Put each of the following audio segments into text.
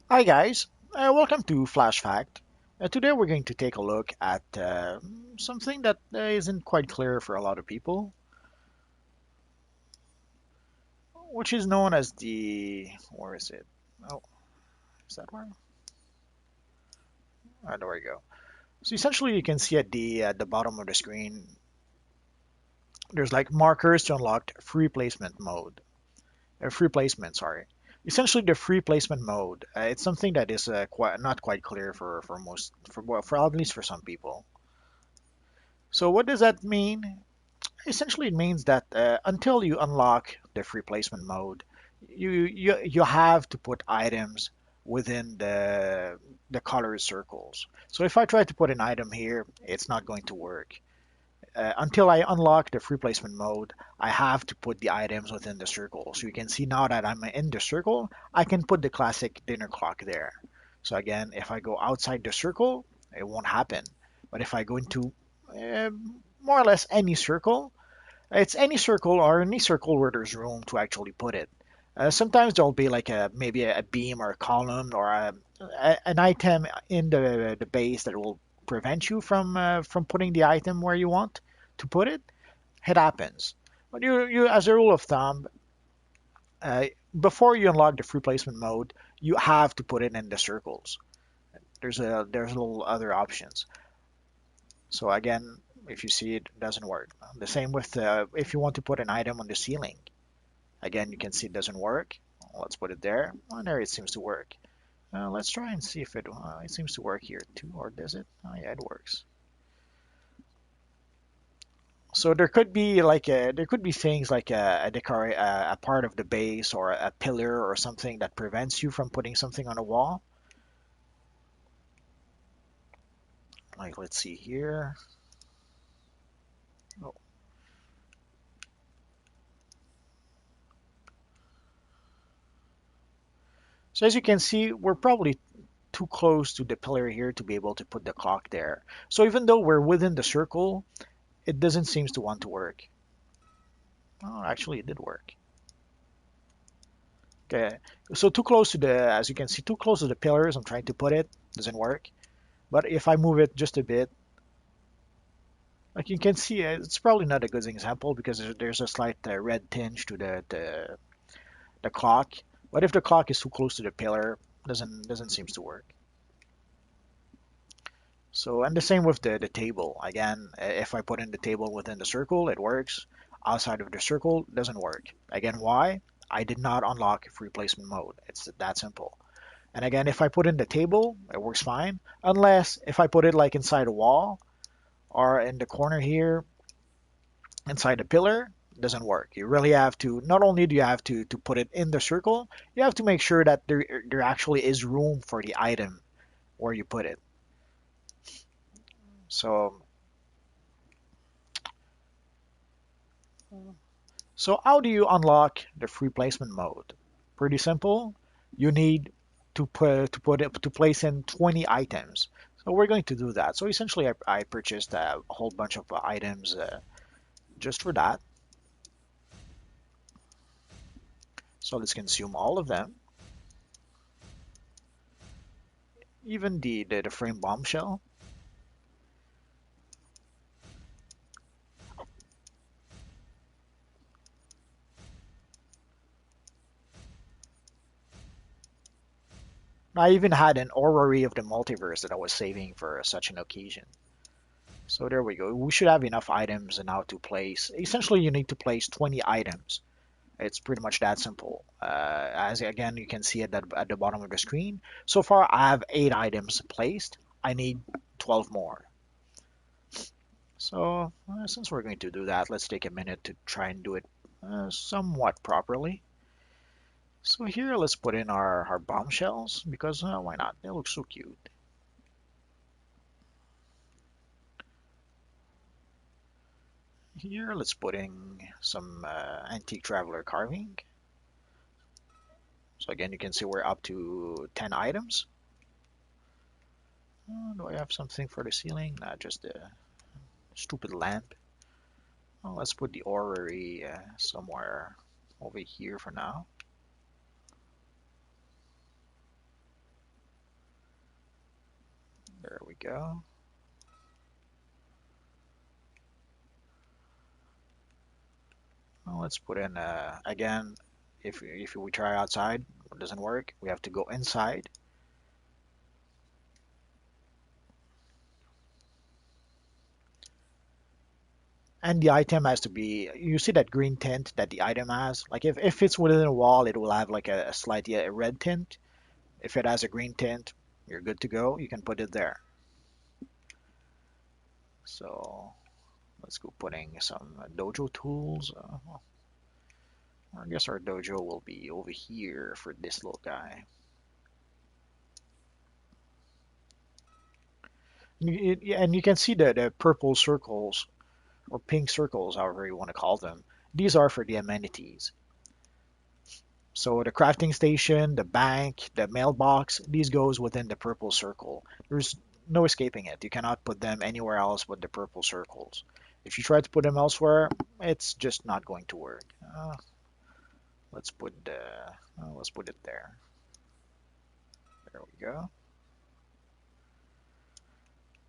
Hi guys, welcome to Flash Fact. Today we're going to take a look at something that isn't quite clear for a lot of people, which is known as where is it? Oh, is that where? There we go. So essentially you can see at the bottom of the screen, there's like markers to unlock free placement mode. Free placement, sorry. Essentially the free placement mode, it's something that is not quite clear for most, well, for at least for some people. So what does that mean? Essentially, it means that until you unlock the free placement mode, you have to put items within the color circles. So if I try to put an item here, it's not going to work. Until I unlock the free placement mode, I have to put the items within the circle. So you can see now that I'm in the circle, I can put the classic dinner clock there. So again, if I go outside the circle, it won't happen. But if I go into uh, more or less any circle, it's any circle or any circle where there's room to actually put it. Sometimes there'll be like maybe a beam or a column or an item in the base that will prevent you from putting the item where you want to put it. It happens. But you as a rule of thumb, uh, before you unlock the free placement mode, you have to put it in the circles. There's little other options. So again, if you see it, doesn't work. The same with if you want to put an item on the ceiling. Again, you can see it doesn't work. Let's put it there. Oh, there it seems to work. Let's try and see if it seems to work here too, or does it? Oh, yeah, it works. So there could be there could be things like a part of the base or a pillar or something that prevents you from putting something on a wall. Like let's see here. Oh. So as you can see, we're probably too close to the pillar here to be able to put the clock there. So even though we're within the circle, it doesn't seem to want to work. Oh, actually, it did work. Okay, so too close to as you can see, too close to the pillars. I'm trying to put it, doesn't work. But if I move it just a bit, like you can see, it's probably not a good example because there's a slight red tinge to the clock. But if the clock is too close to the pillar, doesn't seem to work. So, and the same with the table. Again, if I put in the table within the circle, it works. Outside of the circle, it doesn't work. Again, why? I did not unlock free placement mode. It's that simple. And again, if I put in the table, it works fine. Unless if I put it like inside a wall or in the corner here, inside a pillar, it doesn't work. You really have to, not only do you have to put it in the circle, you have to make sure that there actually is room for the item where you put it. So, so how do you unlock the free placement mode? Pretty simple. You need to place in 20 items. So we're going to do that. So essentially, I purchased a whole bunch of items just for that. So let's consume all of them, even the frame bombshell. I even had an orrery of the multiverse that I was saving for such an occasion. So there we go. We should have enough items now to place. Essentially, you need to place 20 items. It's pretty much that simple. As again, you can see it at the bottom of the screen. So far, I have 8 items placed. I need 12 more. So since we're going to do that, let's take a minute to try and do it somewhat properly. So here, let's put in our bombshells because why not? They look so cute. Here, let's put in some antique traveler carving. So again, you can see we're up to 10 items. Do I have something for the ceiling? Not just a stupid lamp. Well, let's put the orrery somewhere over here for now. go. Well, let's put in again. If we try outside, it doesn't work. We have to go inside. And the item has to be, you see that green tint that the item has? Like if it's within a wall, it will have like a slight a red tint. If it has a green tint, you're good to go. You can put it there. So let's go putting some dojo tools. I guess our dojo will be over here for this little guy. And you can see the purple circles or pink circles, however you want to call them. These are for the amenities. So the crafting station, the bank, the mailbox, these goes within the purple circle. There's no escaping it. You cannot put them anywhere else but the purple circles. If you try to put them elsewhere, it's just not going to work. Let's put it there. There we go.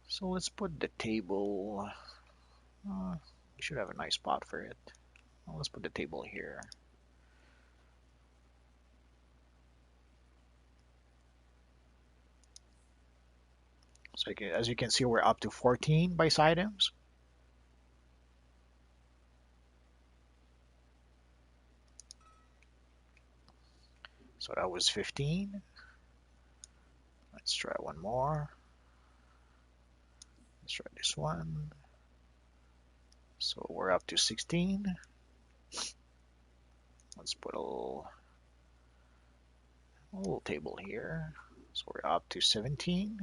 So let's put the table. We should have a nice spot for it. Well, let's put the table here. So as you can see, we're up to 14 base items. So that was 15. Let's try one more. Let's try this one. So we're up to 16. Let's put a little table here. So we're up to 17.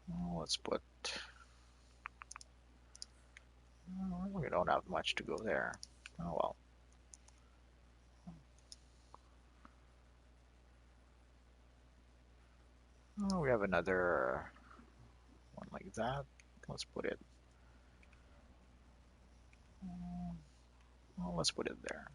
Well, let's put, we don't have much to go there. Oh well. Oh, we have another one like that. Let's put it. Well, let's put it there.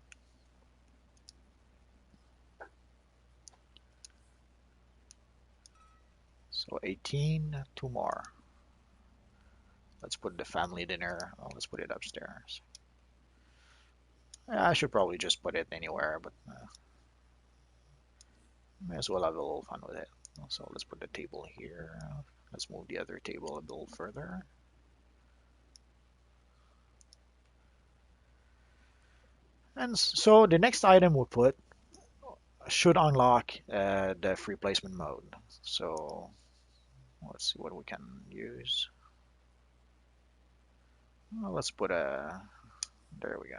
So 18, two more. Let's put the family dinner. Oh, let's put it upstairs. Yeah, I should probably just put it anywhere, but may as well have a little fun with it. So let's put the table here. Let's move the other table a little further. And so the next item we put should unlock the free placement mode. So let's see what we can use. Well, let's put there we go.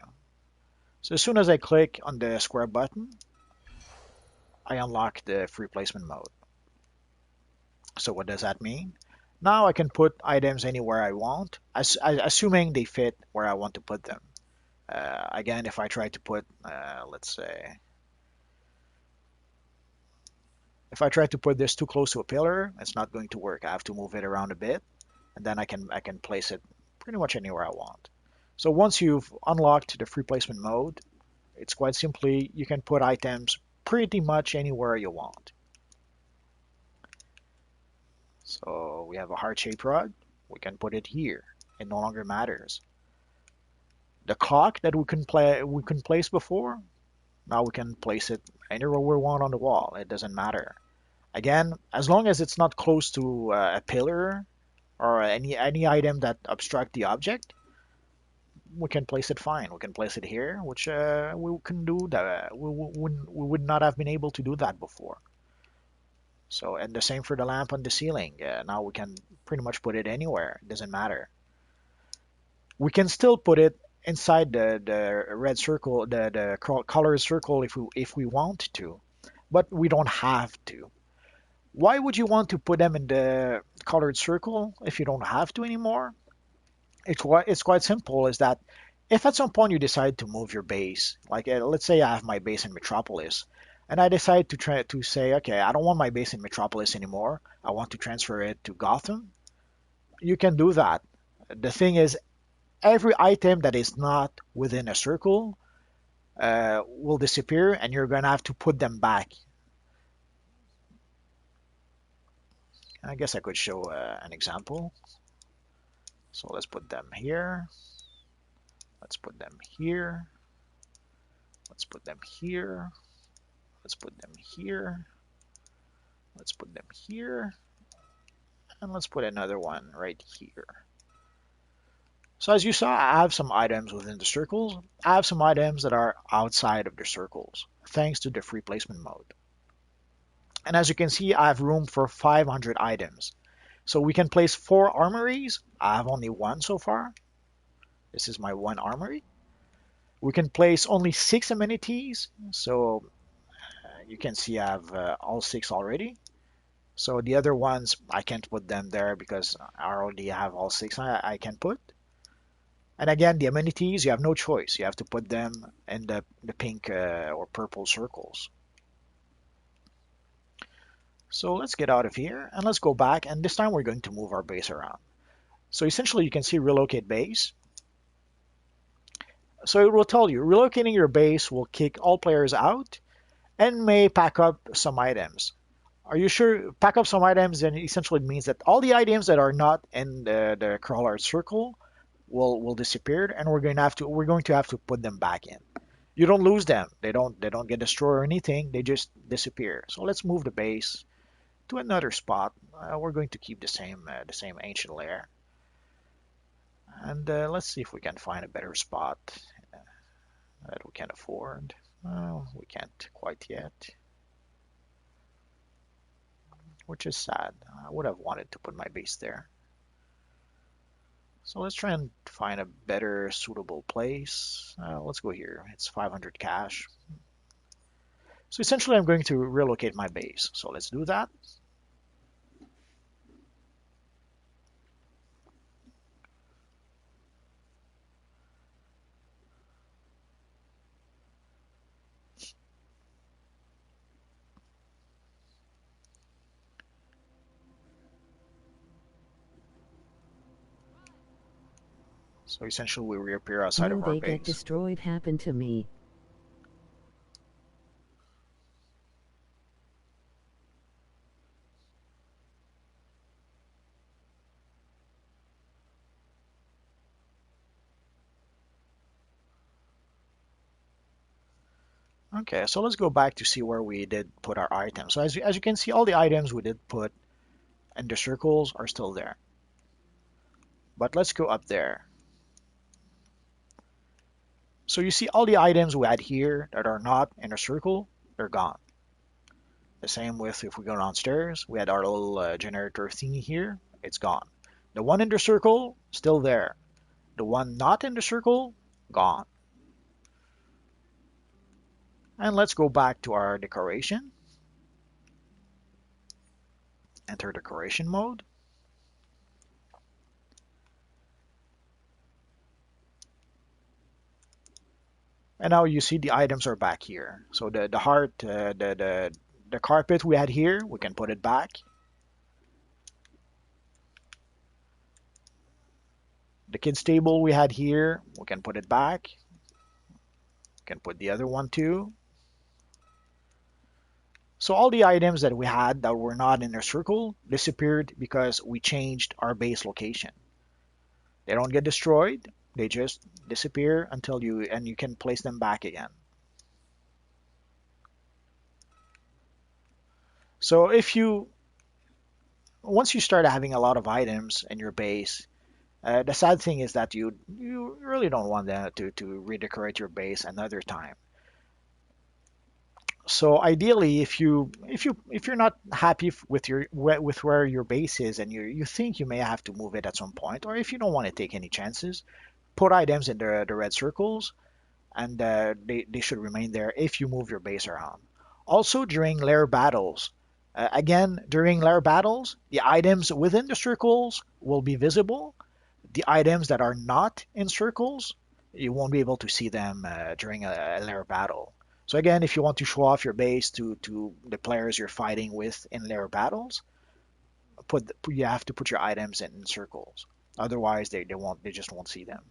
So as soon as I click on the square button, I unlock the free placement mode. So what does that mean? Now I can put items anywhere I want, assuming they fit where I want to put them. Again, if I try to put, let's say, if I try to put this too close to a pillar, it's not going to work. I have to move it around a bit, and then I can place it pretty much anywhere I want. So once you've unlocked the free placement mode, it's quite simply, you can put items pretty much anywhere you want. So we have a heart-shaped rod. We can put it here. It no longer matters. The clock that we couldn't place before, now we can place it anywhere we want on the wall. It doesn't matter. Again, as long as it's not close to a pillar or any item that obstruct the object, we can place it fine. We can place it here, which we can do that. We would not have been able to do that before. So, and the same for the lamp on the ceiling. Now we can pretty much put it anywhere. It doesn't matter. We can still put it inside the red circle, the colored circle if we want to, but we don't have to. Why would you want to put them in the colored circle if you don't have to anymore? It's quite simple. Is that if at some point you decide to move your base, like let's say I have my base in Metropolis, and I decide to try to say, okay, I don't want my base in Metropolis anymore. I want to transfer it to Gotham. You can do that. The thing is, every item that is not within a circle will disappear, and you're going to have to put them back. I guess I could show an example. So let's put them here. Let's put them here. Let's put them here. Let's put them here. Let's put them here. And let's put another one right here. So as you saw, I have some items within the circles. I have some items that are outside of the circles, thanks to the free placement mode. And as you can see, I have room for 500 items. So we can place 4 armories. I have only 1 so far. This is my 1 armory. We can place only 6 amenities. So you can see I have all 6 already. So the other ones, I can't put them there because I already have all 6 I can put. And again, the amenities, you have no choice. You have to put them in the pink or purple circles. So let's get out of here and let's go back, and this time we're going to move our base around. So essentially you can see relocate base. So it will tell you relocating your base will kick all players out and may pack up some items. Are you sure? Pack up some items then essentially means that all the items that are not in the crawler circle will disappear, and we're going to have to put them back in. You don't lose them. They don't get destroyed or anything. They just disappear. So let's move the base to another spot. We're going to keep the same ancient layer, and let's see if we can find a better spot that we can afford. We can't quite yet, which is sad. I would have wanted to put my base there. So let's try and find a better suitable place. Let's go here. It's 500 cash. So essentially I'm going to relocate my base. So let's do that. So essentially we reappear outside of our They base. get destroyed happened to me. Okay, so let's go back to see where we did put our items. So as you can see, all the items we did put in the circles are still there. But let's go up there. So you see all the items we had here that are not in a circle, they're gone. The same with if we go downstairs, we had our little generator thingy here, it's gone. The one in the circle, still there. The one not in the circle, gone. And let's go back to our decoration. Enter decoration mode. And now you see the items are back here. So the heart, the carpet we had here, we can put it back. The kids table we had here, we can put it back. We can put the other one too. So all the items that we had that were not in a circle disappeared because we changed our base location. They don't get destroyed, they just disappear until you can place them back again. So once you start having a lot of items in your base, the sad thing is that you really don't want to redecorate your base another time. So ideally, if you're not happy with where your base is and you think you may have to move it at some point, or if you don't want to take any chances, put items in the red circles, and they should remain there if you move your base around. Also during lair battles, again during lair battles, the items within the circles will be visible. The items that are not in circles, you won't be able to see them during a lair battle. So again, if you want to show off your base to the players you're fighting with in lair battles, you have to put your items in circles. Otherwise, they just won't see them.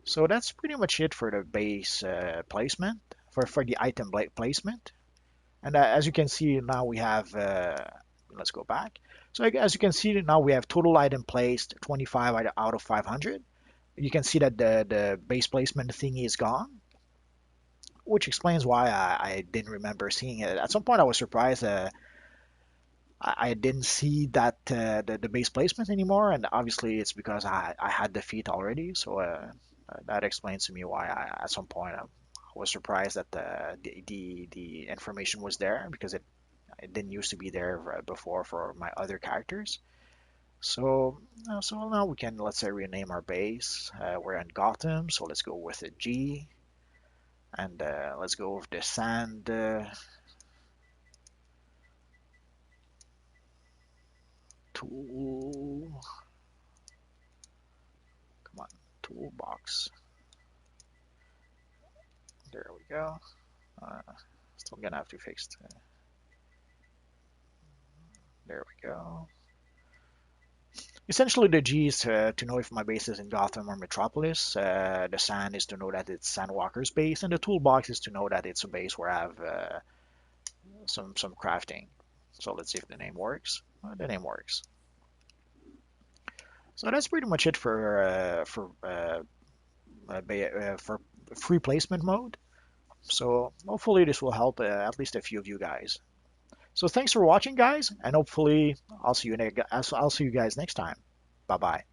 So that's pretty much it for the base placement for the item placement. And as you can see now, we have let's go back. So as you can see now we have total item placed 25 out of 500. You can see that the base placement thingy is gone, which explains why I didn't remember seeing it. At some point I was surprised I didn't see that the base placement anymore, and obviously it's because I had the feat already. So that explains to me why at some point I was surprised that the information was there because it didn't used to be there before for my other characters. So so now we can, let's say, rename our base. We're in Gotham, so let's go with a G, and let's go with the sand tool. Come on, toolbox. There we go. Uh, Still gonna have to fix. There we go. Essentially, the G is to know if my base is in Gotham or Metropolis. The sand is to know that it's Sandwalker's base, and the toolbox is to know that it's a base where I have some crafting. So let's see if the name works. The name works. So that's pretty much it for free placement mode. So hopefully this will help at least a few of you guys. So thanks for watching, guys, and hopefully I'll see you guys next time. Bye bye.